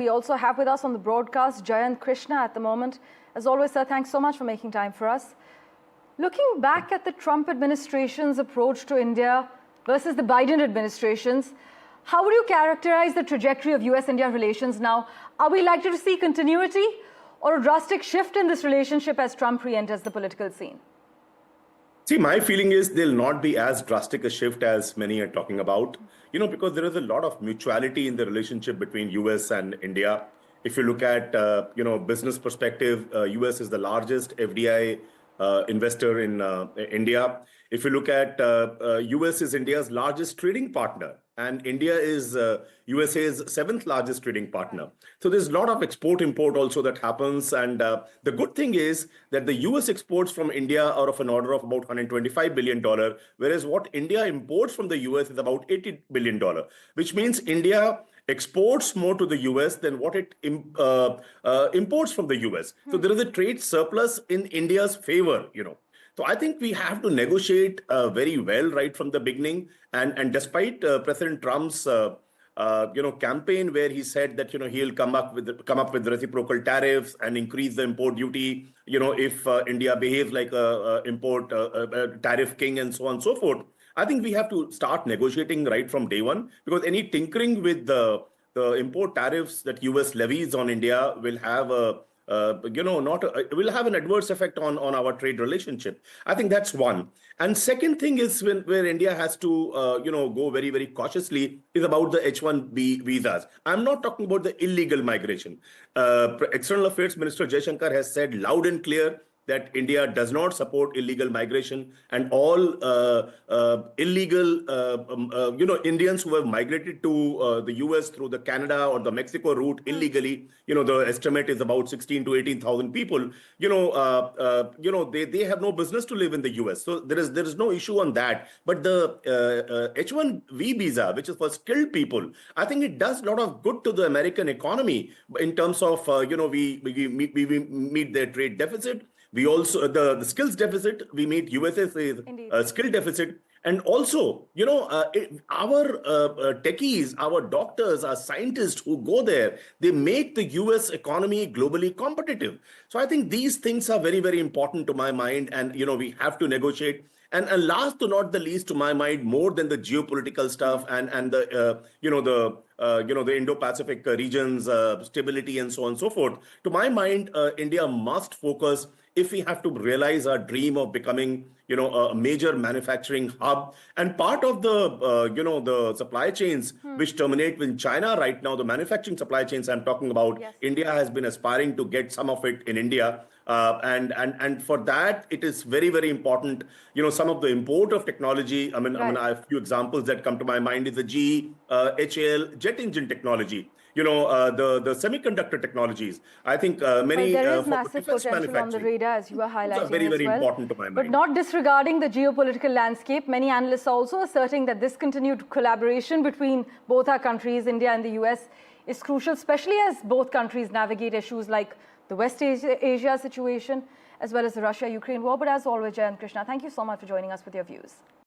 We also have with us on the broadcast Jayant Krishna at the moment. As always, sir, thanks so much for making time for us. Looking back at the Trump administration's approach to India versus the Biden administration's, how would you characterize the trajectory of US-India relations now? Are we likely to see continuity or a drastic shift in this relationship as Trump re-enters the political scene? See, my feeling is there'll not be as drastic a shift as many are talking about, because there is a lot of mutuality in the relationship between US and India. If you look at, business perspective, US is the largest FDI investor in India. If you look at US is India's largest trading partner, and India is USA's seventh largest trading partner. So there's a lot of export-import also that happens. And the good thing is that the US exports from India are of an order of about $125 billion, whereas what India imports from the US is about $80 billion, which means India exports more to the US than what it imports from the US. So there is a trade surplus in India's favor, So I think we have to negotiate very well right from the beginning. And despite President Trump's campaign where he said that he'll come up with reciprocal tariffs and increase the import duty, if India behaves like a import tariff king and so on and so forth. I think we have to start negotiating right from day one, because any tinkering with the import tariffs that US levies on India will have will have an adverse effect on our trade relationship. I think that's one. And second thing is where India has to go very, very cautiously is about the H-1B visas. I'm not talking about the illegal migration. External Affairs Minister Jaishankar has said loud and clear that India does not support illegal migration, and all illegal, Indians who have migrated to the US through the Canada or the Mexico route illegally, the estimate is about 16 to 18,000 people, they have no business to live in the US. So there is no issue on that. But the H-1B visa, which is for skilled people, I think it does a lot of good to the American economy in terms of, we meet their trade deficit. We also, the skills deficit, we meet USA's skill deficit. And also, our techies, our doctors, our scientists who go there, they make the US economy globally competitive. So I think these things are very, very important to my mind. And, we have to negotiate. And last to not the least, to my mind, more than the geopolitical stuff and the the Indo-Pacific region's stability and so on and so forth. To my mind, India must focus, if we have to realize our dream of becoming, a major manufacturing hub. And part of the, the supply chains which terminate with China right now, the manufacturing supply chains I'm talking about, yes. India has been aspiring to get some of it in India. And for that, it is very, very important. Some of the import of technology. I have a few examples that come to my mind is the GE HAL jet engine technology. The semiconductor technologies. I think many there is massive potential on the radar, as you are highlighting. Very, very important to my mind. But not disregarding the geopolitical landscape, many analysts are also asserting that this continued collaboration between both our countries, India and the US, is crucial, especially as both countries navigate issues like the West Asia situation, as well as the Russia-Ukraine war. But as always, Jayant Krishna, thank you so much for joining us with your views.